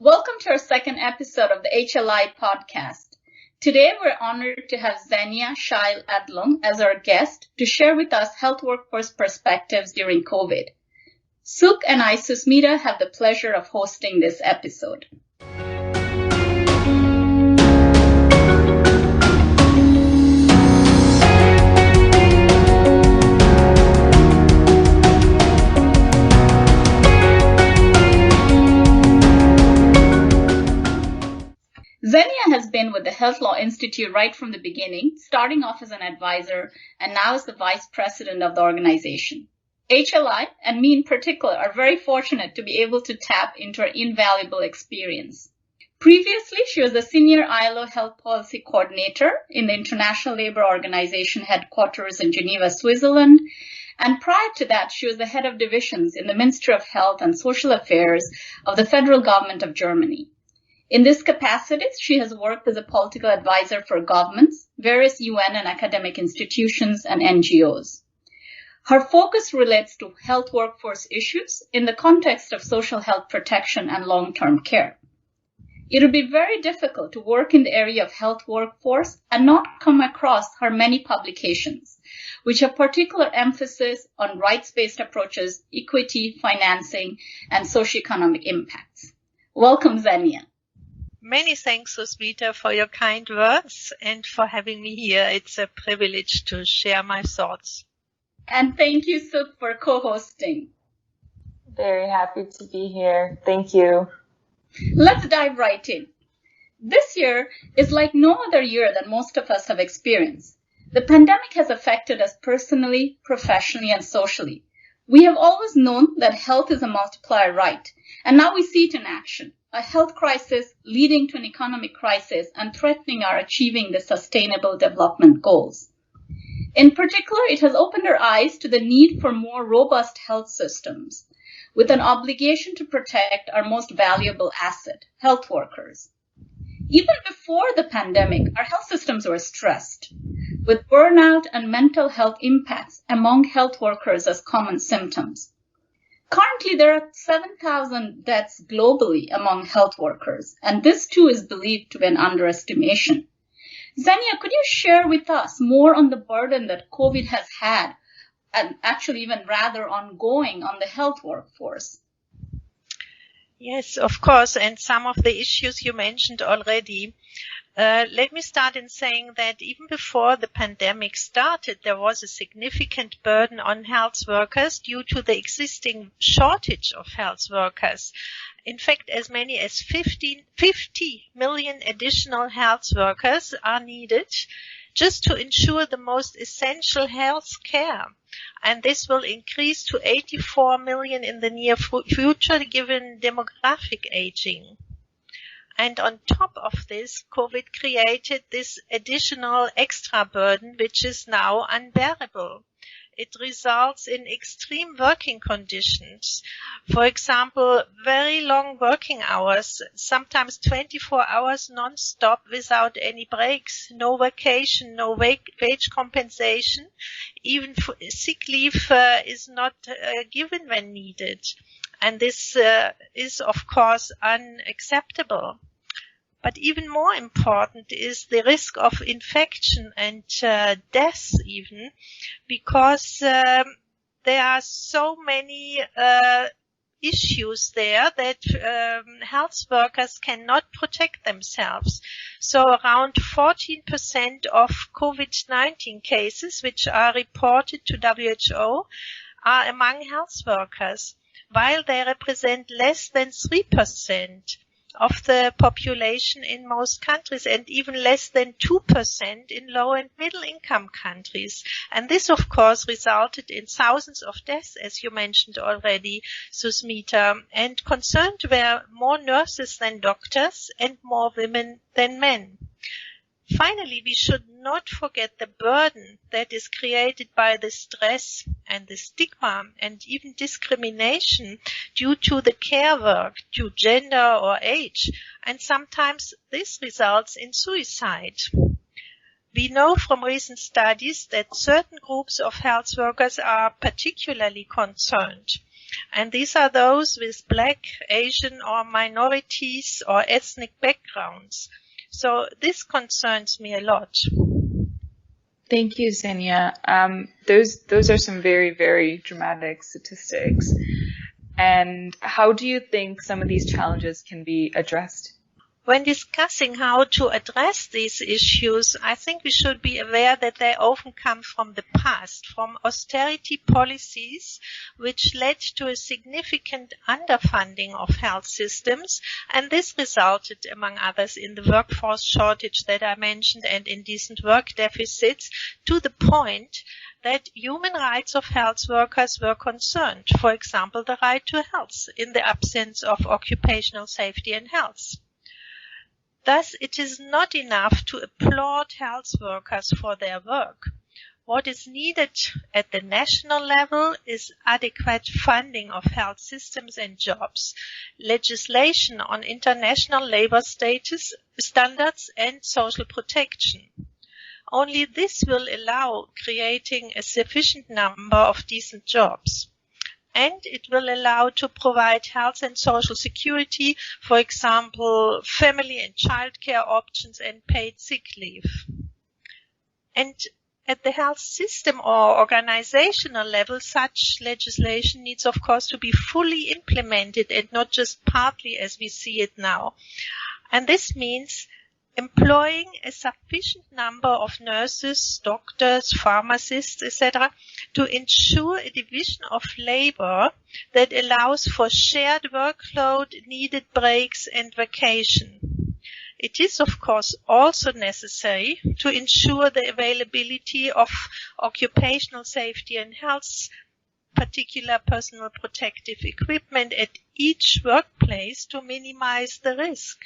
Welcome to our second episode of the HLI podcast. Today we're honored to have Xenia Scheil-Adlung as our guest to share with us health workforce perspectives during COVID. Suk and I, Susmita, have the pleasure of hosting this episode. Xenia has been with the Health Law Institute right from the beginning, starting off as an advisor and now as the vice president of the organization. HLI, and me in particular, are very fortunate to be able to tap into her invaluable experience. Previously, she was the senior ILO health policy coordinator in the International Labour Organization headquarters in Geneva, Switzerland. And prior to that, she was the head of divisions in the Ministry of Health and Social Affairs of the federal government of Germany. In this capacity, she has worked as a political advisor for governments, various UN and academic institutions, and NGOs. Her focus relates to health workforce issues in the context of social health protection and long-term care. It would be very difficult to work in the area of health workforce and not come across her many publications, which have particular emphasis on rights-based approaches, equity, financing, and socioeconomic impacts. Welcome, Xenia. Many thanks, Susmita, for your kind words and for having me here. It's a privilege to share my thoughts. And thank you, Suk, for co-hosting. Very happy to be here. Thank you. Let's dive right in. This year is like no other year that most of us have experienced. The pandemic has affected us personally, professionally, and socially. We have always known that health is a multiplier right, and now we see it in action. A health crisis leading to an economic crisis and threatening our achieving the Sustainable Development Goals. In particular, it has opened our eyes to the need for more robust health systems, with an obligation to protect our most valuable asset, health workers. Even before the pandemic, our health systems were stressed, with burnout and mental health impacts among health workers as common symptoms. Currently, there are 7,000 deaths globally among health workers, and this too is believed to be an underestimation. Xenia, could you share with us more on the burden that COVID has had, and actually even rather ongoing, on the health workforce? Yes, of course, and some of the issues you mentioned already. Let me start in saying that even before the pandemic started, there was a significant burden on health workers due to the existing shortage of health workers. In fact, as many as 50 million additional health workers are needed just to ensure the most essential health care. And this will increase to 84 million in the near future, given demographic aging. And on top of this, COVID created this additional extra burden, which is now unbearable. It results in extreme working conditions. For example, very long working hours, sometimes 24 hours non-stop without any breaks, no vacation, no wage compensation. Even sick leave is not given when needed. And this is, of course, unacceptable. But even more important is the risk of infection and death even, because there are so many issues there that health workers cannot protect themselves. So around 14% of COVID-19 cases, which are reported to WHO, are among health workers, while they represent less than 3% of the population in most countries, and even less than 2% in low and middle income countries. And this, of course, resulted in thousands of deaths, as you mentioned already, Susmita, and concerned were more nurses than doctors and more women than men. Finally, we should not forget the burden that is created by the stress and the stigma and even discrimination due to the care work, due to gender or age, and sometimes this results in suicide. We know from recent studies that certain groups of health workers are particularly concerned. And these are those with Black, Asian, or minorities or ethnic backgrounds. So this concerns me a lot. Thank you, Xenia. Those are some very, very dramatic statistics. And how do you think some of these challenges can be addressed? When discussing how to address these issues, I think we should be aware that they often come from the past, from austerity policies, which led to a significant underfunding of health systems, and this resulted, among others, in the workforce shortage that I mentioned and in decent work deficits, to the point that human rights of health workers were concerned, for example, the right to health in the absence of occupational safety and health. Thus, it is not enough to applaud health workers for their work. What is needed at the national level is adequate funding of health systems and jobs, legislation on international labor status, standards and social protection. Only this will allow creating a sufficient number of decent jobs. And it will allow to provide health and social security, for example, family and childcare options and paid sick leave. And at the health system or organizational level, such legislation needs, of course, to be fully implemented and not just partly as we see it now. And this means employing a sufficient number of nurses, doctors, pharmacists, etc., to ensure a division of labor that allows for shared workload, needed breaks, and vacation. It is, of course, also necessary to ensure the availability of occupational safety and health, particular personal protective equipment at each workplace to minimize the risk.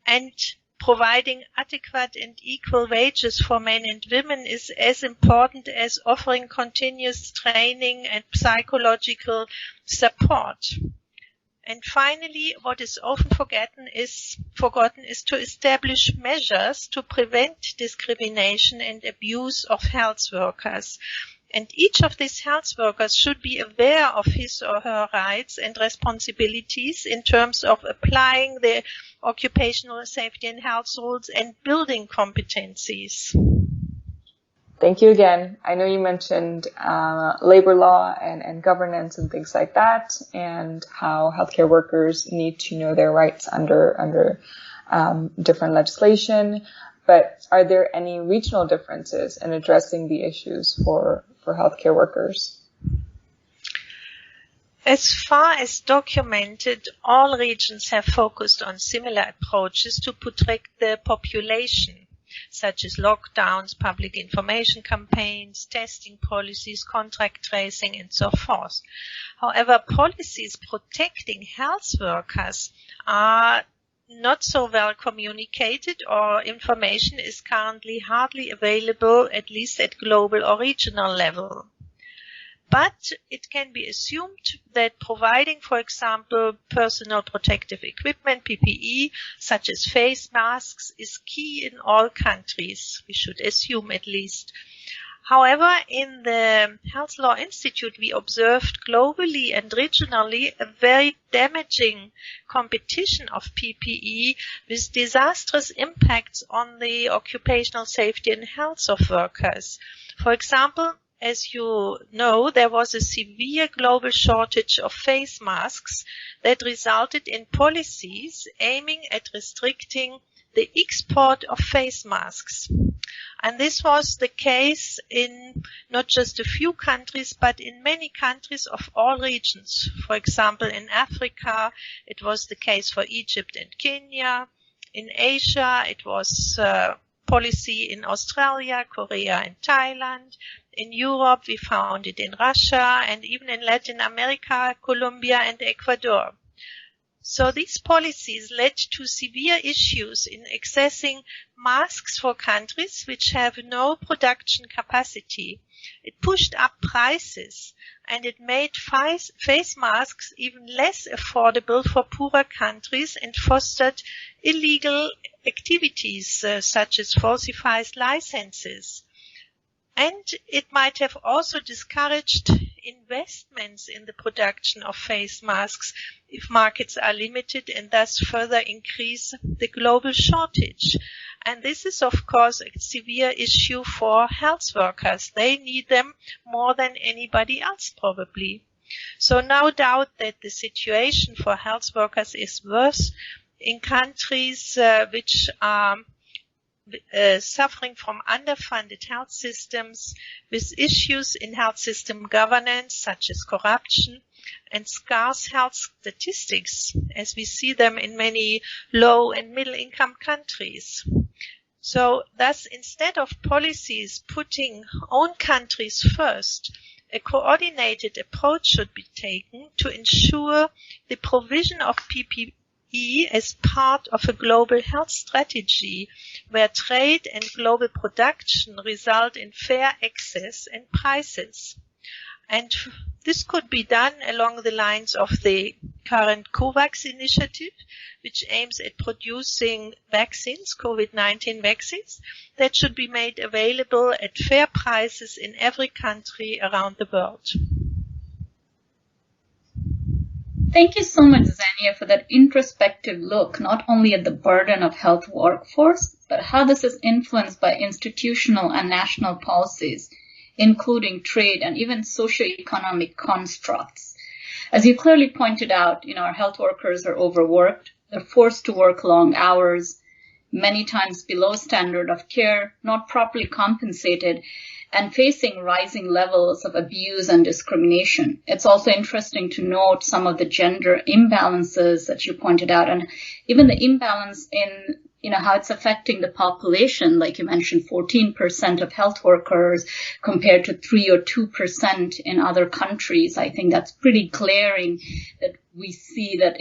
And providing adequate and equal wages for men and women is as important as offering continuous training and psychological support. And finally, what is often forgotten is to establish measures to prevent discrimination and abuse of health workers. And each of these health workers should be aware of his or her rights and responsibilities in terms of applying the occupational safety and health rules and building competencies. Thank you again. I know you mentioned labor law and governance and things like that, and how healthcare workers need to know their rights under different legislation. But are there any regional differences in addressing the issues for healthcare workers? As far as documented, all regions have focused on similar approaches to protect the population, such as lockdowns, public information campaigns, testing policies, contact tracing, and so forth. However, policies protecting health workers are not so well communicated, or information is currently hardly available, at least at global or regional level. But it can be assumed that providing, for example, personal protective equipment, PPE, such as face masks, is key in all countries. We should assume at least. However, in the Health Law Institute, we observed globally and regionally a very damaging competition of PPE with disastrous impacts on the occupational safety and health of workers. For example, as you know, there was a severe global shortage of face masks that resulted in policies aiming at restricting the export of face masks. And this was the case in not just a few countries, but in many countries of all regions. For example, in Africa, it was the case for Egypt and Kenya. In Asia, it was policy in Australia, Korea, and Thailand. In Europe, we found it in Russia, and even in Latin America, Colombia, and Ecuador. So these policies led to severe issues in accessing masks for countries which have no production capacity. It pushed up prices, and it made face masks even less affordable for poorer countries and fostered illegal activities such as falsified licenses. And it might have also discouraged investments in the production of face masks if markets are limited and thus further increase the global shortage. And this is, of course, a severe issue for health workers. They need them more than anybody else, probably. So no doubt that the situation for health workers is worse in countries which are suffering from underfunded health systems, with issues in health system governance such as corruption and scarce health statistics, as we see them in many low and middle income countries. So thus, instead of policies putting own countries first, a coordinated approach should be taken to ensure the provision of PPE as part of a global health strategy where trade and global production result in fair access and prices. And this could be done along the lines of the current COVAX initiative, which aims at producing vaccines, COVID-19 vaccines, that should be made available at fair prices in every country around the world. Thank you so much, Xenia, for that introspective look, not only at the burden of health workforce, but how this is influenced by institutional and national policies, including trade and even socioeconomic constructs. As you clearly pointed out, our health workers are overworked. They're forced to work long hours, many times below standard of care, not properly compensated, and facing rising levels of abuse and discrimination. It's also interesting to note some of the gender imbalances that you pointed out, and even the imbalance in how it's affecting the population. Like you mentioned, 14% of health workers compared to 3 or 2% in other countries. I think that's pretty glaring that we see that,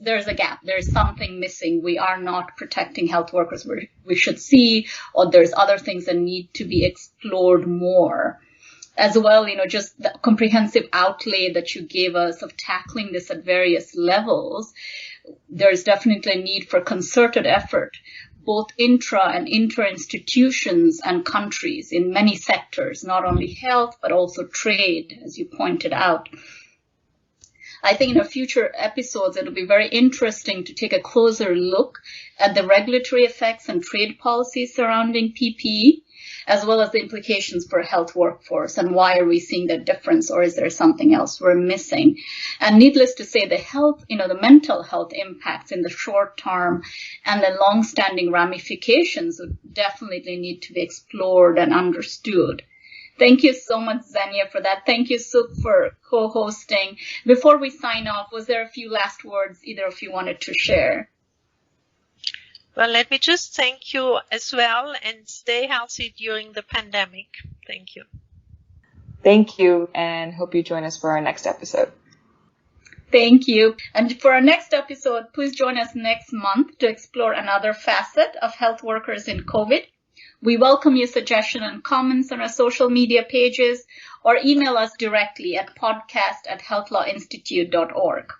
there's a gap. There's something missing. We are not protecting health workers where we should see, or there's other things that need to be explored more. As well, just the comprehensive outlay that you gave us of tackling this at various levels. There's definitely a need for concerted effort, both intra and inter-institutions and countries in many sectors, not only health, but also trade, as you pointed out. I think in future episodes, it'll be very interesting to take a closer look at the regulatory effects and trade policies surrounding PPE, as well as the implications for health workforce and why are we seeing that difference, or is there something else we're missing? And needless to say, the health, the mental health impacts in the short term and the long-standing ramifications would definitely need to be explored and understood. Thank you so much, Xenia, for that. Thank you, Suk, for co-hosting. Before we sign off, was there a few last words either of you wanted to share? Well, let me just thank you as well, and stay healthy during the pandemic. Thank you. Thank you, and hope you join us for our next episode. Thank you. And for our next episode, please join us next month to explore another facet of health workers in COVID. We welcome your suggestions and comments on our social media pages, or email us directly at podcast@healthlawinstitute.org.